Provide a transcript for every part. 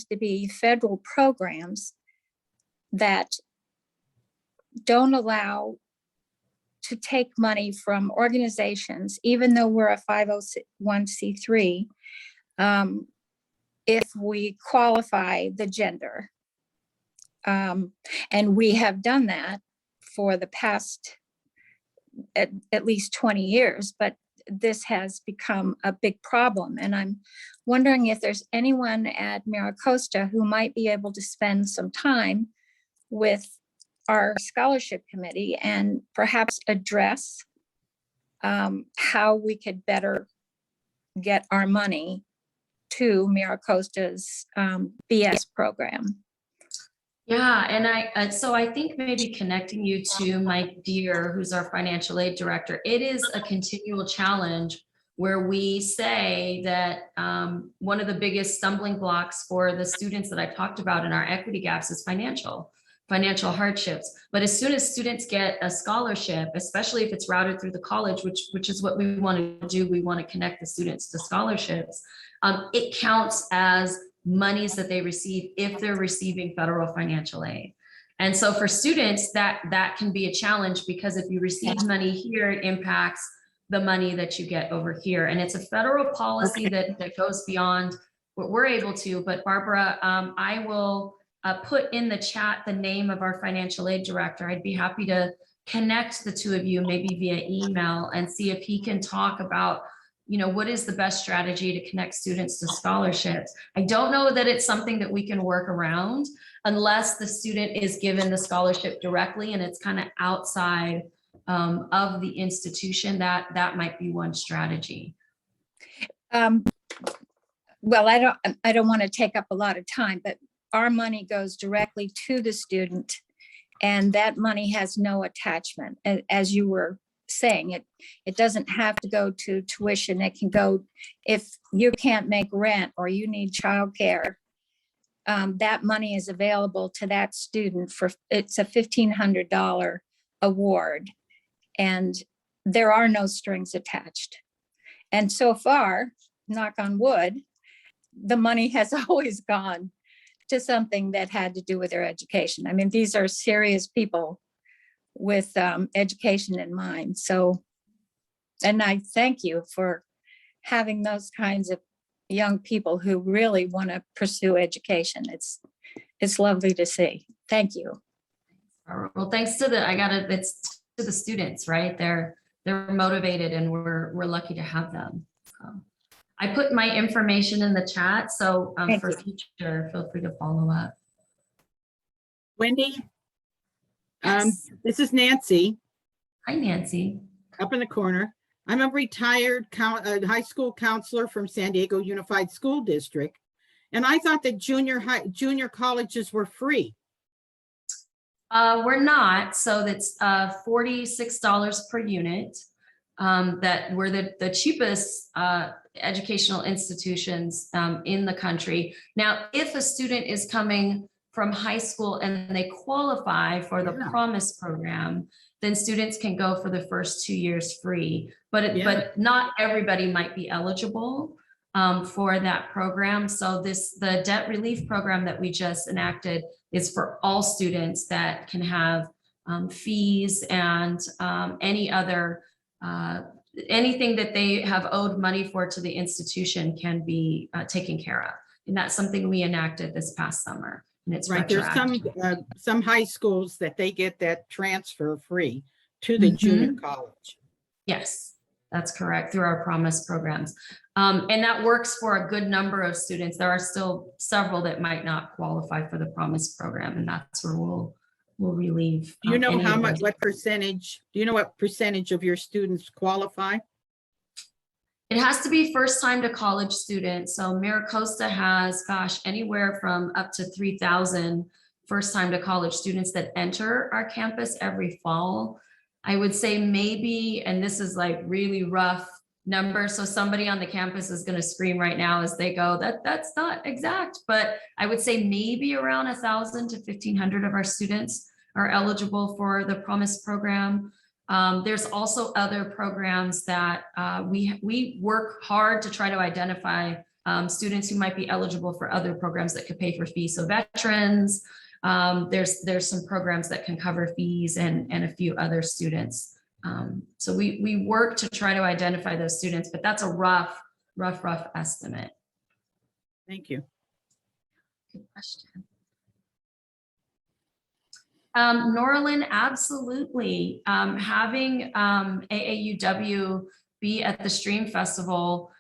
to be federal programs that don't allow to take money from organizations, even though we're a 501c3, if we qualify the gender. And we have done that for the past at least 20 years, but this has become a big problem. And I'm wondering if there's anyone at Mar-Leucadia who might be able to spend some time with our scholarship committee and perhaps address how we could better get our money to Mar-Leucadia's BS program. Yeah, and so I think maybe connecting you to Mike Deere, who's our financial aid director, it is a continual challenge where we say that one of the biggest stumbling blocks for the students that I talked about in our equity gaps is financial hardships. But as soon as students get a scholarship, especially if it's routed through the college, which is what we want to do, we want to connect the students to scholarships, it counts as monies that they receive if they're receiving federal financial aid. And so for students, that can be a challenge, because if you receive money here, it impacts the money that you get over here. And it's a federal policy that goes beyond what we're able to. But Barbara, I will put in the chat the name of our financial aid director. I'd be happy to connect the two of you, maybe via email, and see if he can talk about, what is the best strategy to connect students to scholarships. I don't know that it's something that we can work around unless the student is given the scholarship directly and it's kind of outside of the institution. That might be one strategy. Well, I don't want to take up a lot of time, but our money goes directly to the student, and that money has no attachment. As you were saying, it doesn't have to go to tuition. It can go, if you can't make rent or you need childcare, that money is available to that student it's a $1,500 award, and there are no strings attached. And so far, knock on wood, the money has always gone to something that had to do with their education. I mean, these are serious people with education in mind. So, and I thank you for having those kinds of young people who really want to pursue education. It's lovely to see. Thank you. Well, thanks to it's to the students, right? They're motivated, and we're lucky to have them. I put my information in the chat, so for future, feel free to follow up. Wendy, Yes. this is Nancy. Hi, Nancy. Up in the corner. I'm a retired high school counselor from San Diego Unified School District, and I thought that junior colleges were free. We're not, so that's $46 per unit. That we're the cheapest educational institutions in the country. Now, if a student is coming from high school and they qualify for the Promise program, then students can go for the first 2 years free. But not everybody might be eligible for that program. So the debt relief program that we just enacted is for all students that can have fees and any other anything that they have owed money for to the institution can be taken care of. And that's something we enacted this past summer. And it's right. There's some high schools that they get that transfer free to the junior college. Yes, that's correct, through our Promise programs. And that works for a good number of students. There are still several that might not qualify for the Promise program, and that's where we'll relieve. Do you know what percentage of your students qualify? It has to be first time to college students. So Mar-Leucadia has, anywhere from up to 3,000 first time to college students that enter our campus every fall. I would say maybe, and this is like really rough number, so somebody on the campus is going to scream right now as they go, that's not exact, but I would say maybe around 1,000 to 1,500 of our students are eligible for the Promise program. There's also other programs that we work hard to try to identify students who might be eligible for other programs that could pay for fees. So veterans, there's some programs that can cover fees and a few other students. So we work to try to identify those students, but that's a rough estimate. Thank you. Good question. Norlin, absolutely. Having AAUW be at the Stream Festival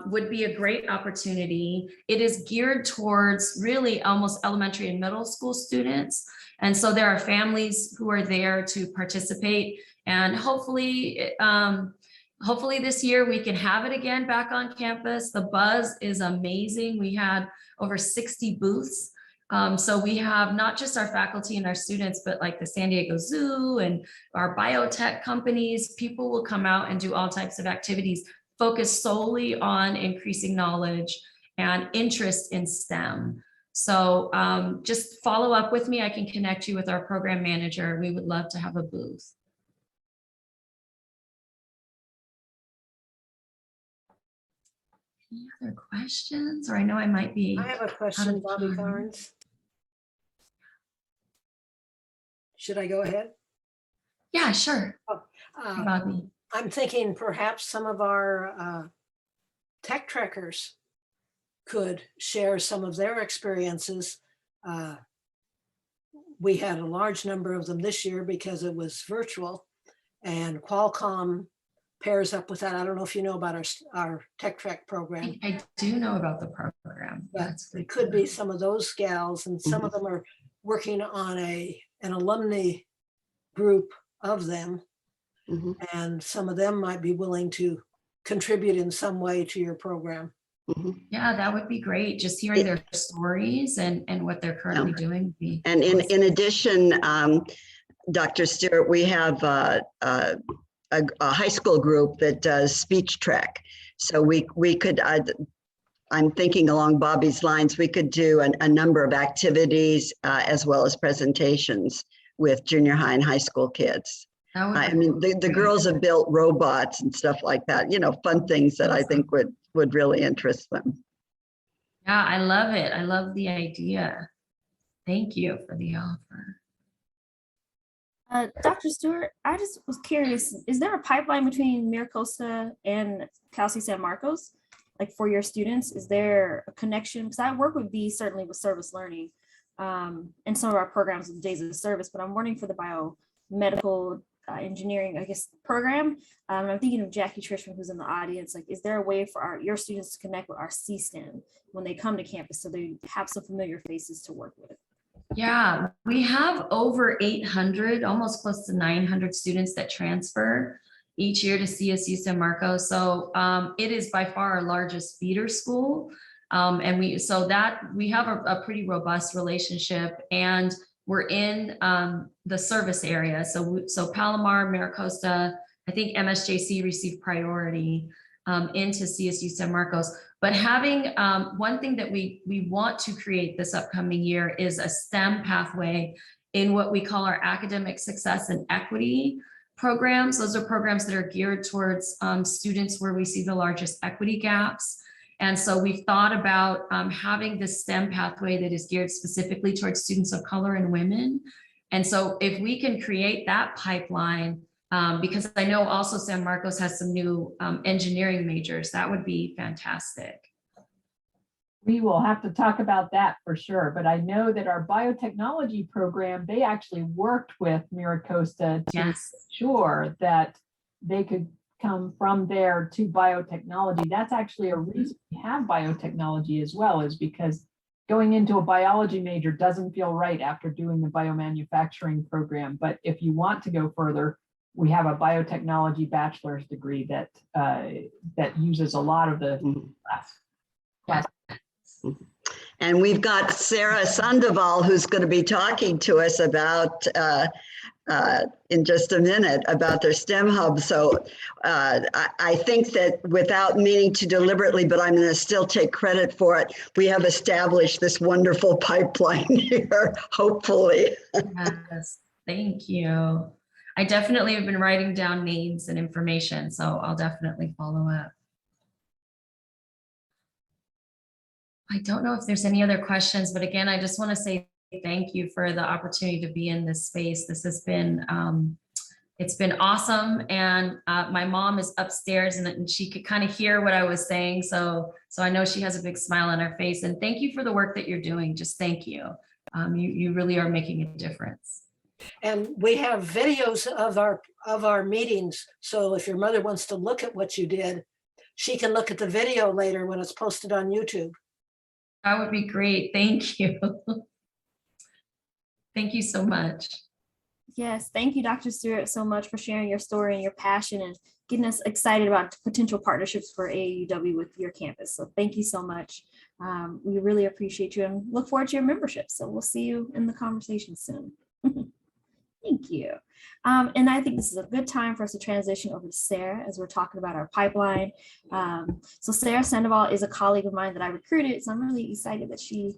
would be a great opportunity. It is geared towards really almost elementary and middle school students. And so there are families who are there to participate, and hopefully this year we can have it again back on campus. The buzz is amazing. We had over 60 booths. So we have not just our faculty and our students, but like the San Diego Zoo and our biotech companies. People will come out and do all types of activities focused solely on increasing knowledge and interest in STEM. So just follow up with me. I can connect you with our program manager. We would love to have a booth. Any other questions? Or I know I might be. I have a question, Bobby Carnes. Should I go ahead? Yeah, sure. Uh, Bobby. I'm thinking perhaps some of our tech trekkers could share some of their experiences. We had a large number of them this year because it was virtual, and Qualcomm pairs up with that. I don't know if you know about our Tech Trek program. I do know about the program. But That's it could be some of those gals, and some of them are working on an alumni group of them. And some of them might be willing to contribute in some way to your program. Yeah, that would be great. Just hearing their stories and what they're currently doing would be. And in addition, Dr. Stewart, we have a high school group that does speech track. So we could, I'm thinking along Bobby's lines, we could do a number of activities as well as presentations with junior high and high school kids. I mean, the girls have built robots and stuff like that, you know, fun things that I think would really interest them. Yeah, I love it. I love the idea. Thank you for the offer. Dr. Stewart, I just was curious, is there a pipeline between MiraCosta and Cal State San Marcos? Like for your students, is there a connection? Because I work with these certainly with service learning and some of our programs with days of service, but I'm wondering for the biomedical engineering, I guess, program. I'm thinking of Jackie Trishman, who's in the audience. Like, is there a way for your students to connect with our CSTEM when they come to campus so they have some familiar faces to work with? Yeah, we have over 800, almost close to 900 students that transfer each year to CSU San Marcos. So it is by far our largest feeder school. And we have a pretty robust relationship, and we're in the service area. So Palomar, MiraCosta, I think MSJC received priority into CSU San Marcos. But having one thing that we want to create this upcoming year is a STEM pathway in what we call our academic success and equity programs. Those are programs that are geared towards students where we see the largest equity gaps. And so we've thought about having this STEM pathway that is geared specifically towards students of color and women. And so if we can create that pipeline, because I know also San Marcos has some new engineering majors, that would be fantastic. We will have to talk about that for sure, but I know that our biotechnology program, they actually worked with MiraCosta to ensure that they could come from there to biotechnology. That's actually a reason we have biotechnology as well, is because going into a biology major doesn't feel right after doing the biomanufacturing program. But if you want to go further, we have a biotechnology bachelor's degree that that uses a lot of the class. And we've got Sarah Sandoval, who's going to be talking to us about in just a minute about their STEM hub. So I think that without meaning to deliberately, but I'm going to still take credit for it, we have established this wonderful pipeline here, hopefully. Yes, thank you. I definitely have been writing down names and information, so I'll definitely follow up. I don't know if there's any other questions, but again, I just want to say thank you for the opportunity to be in this space. This has been, it's been awesome. And my mom is upstairs and she could kind of hear what I was saying. So I know she has a big smile on her face, and thank you for the work that you're doing. Just thank you. You really are making a difference. And we have videos of our meetings. So if your mother wants to look at what you did, she can look at the video later when it's posted on YouTube. That would be great. Thank you. Thank you so much. Yes, thank you, Dr. Stewart, so much for sharing your story and your passion and getting us excited about potential partnerships for AUW with your campus. So thank you so much. We really appreciate you and look forward to your membership. So we'll see you in the conversation soon. Thank you. And I think this is a good time for us to transition over to Sarah as we're talking about our pipeline. So Sarah Sandoval is a colleague of mine that I recruited. So I'm really excited that she,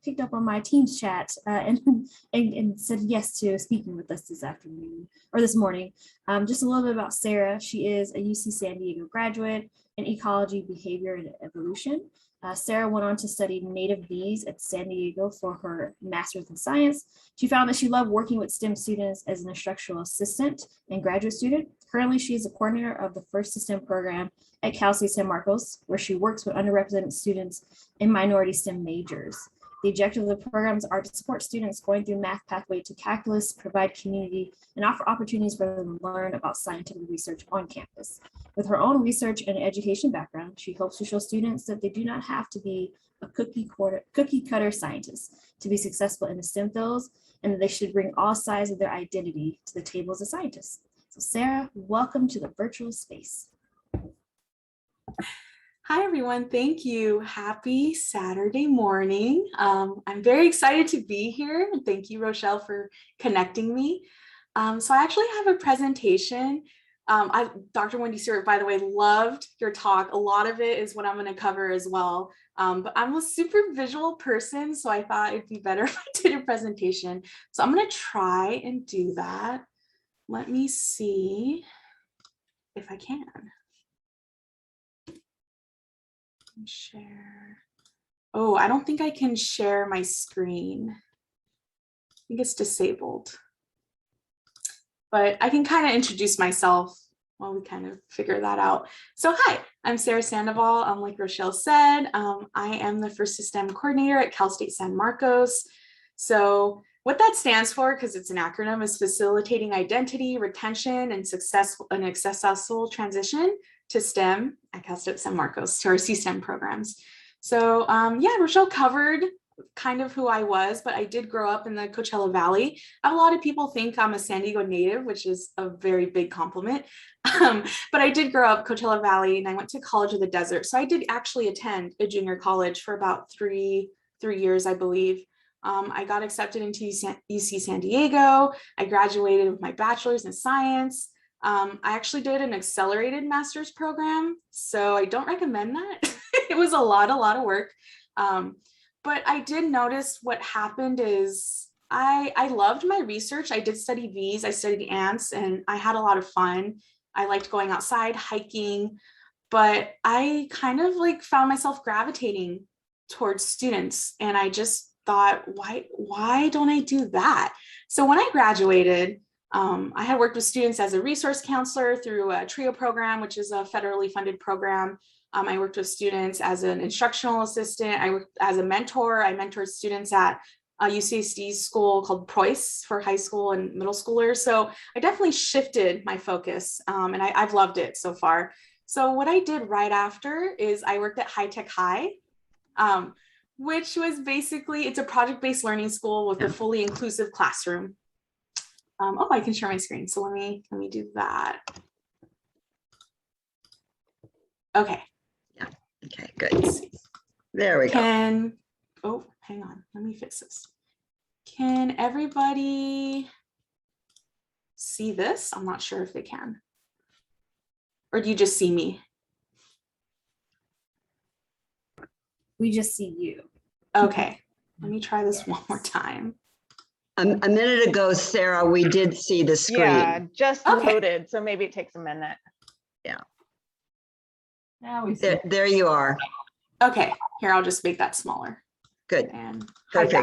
picked up on my Teams chat and said yes to speaking with us this afternoon or this morning. Just a little bit about Sarah. She is a UC San Diego graduate in ecology, behavior, and evolution. Sarah went on to study native bees at San Diego for her master's in science. She found that she loved working with STEM students as an instructional assistant and graduate student. Currently, she is the coordinator of the First to STEM program at Cal State San Marcos, where she works with underrepresented students and minority STEM majors. The objective of the programs are to support students going through math pathway to calculus, provide community, and offer opportunities for them to learn about scientific research on campus. With her own research and education background, she hopes to show students that they do not have to be a cookie cutter scientist to be successful in the STEM fields, and that they should bring all sides of their identity to the table as a scientist. So Sarah, welcome to the virtual space. Hi, everyone. Thank you. Happy Saturday morning. I'm very excited to be here. And thank you, Rochelle, for connecting me. So I actually have a presentation. Dr. Wendy Stewart, by the way, loved your talk. A lot of it is what I'm going to cover as well. But I'm a super visual person, so I thought it'd be better if I did a presentation. So I'm going to try and do that. Let me see if I can. Share. Oh, I don't think I can share my screen. I think it's disabled. But I can kind of introduce myself while we kind of figure that out. So hi, I'm Sarah Sandoval. Like Rochelle said, I am the First to STEM coordinator at Cal State San Marcos. So what that stands for, because it's an acronym, is facilitating identity, retention, and successful transition to STEM at Cal State San Marcos, to our C-STEM programs. So yeah, Rochelle covered kind of who I was, but I did grow up in the Coachella Valley. A lot of people think I'm a San Diego native, which is a very big compliment. But I did grow up Coachella Valley, and I went to College of the Desert. So I did actually attend a junior college for about three years, I believe. I got accepted into UC San Diego. I graduated with my bachelor's in science. I actually did an accelerated master's program, so I don't recommend that. It was a lot of work. But I did notice what happened is I loved my research. I did study bees, I studied ants, and I had a lot of fun. I liked going outside, hiking, but I kind of found myself gravitating towards students. And I just thought, why don't I do that? So when I graduated, I had worked with students as a resource counselor through a TRIO program, which is a federally funded program. I worked with students as an instructional assistant. I worked as a mentor. I mentored students at a UCSD school called Preuss for high school and middle schoolers. So I definitely shifted my focus, and I've loved it so far. So what I did right after is I worked at High Tech High, which was basically, it's a project-based learning school with a fully inclusive classroom. Oh, I can share my screen. So let me do that. Okay. Yeah. Okay, good. There we go. Oh, hang on. Let me fix this. Can everybody see this? I'm not sure if they can. Or do you just see me? We just see you. Okay. Let me try this one more time. A minute ago, Sarah, we did see the screen. Yeah, just Okay. loaded, so maybe it takes a minute. Yeah. Now we see. There you are. Okay, here, I'll just make that smaller Good, and hide that. perfect.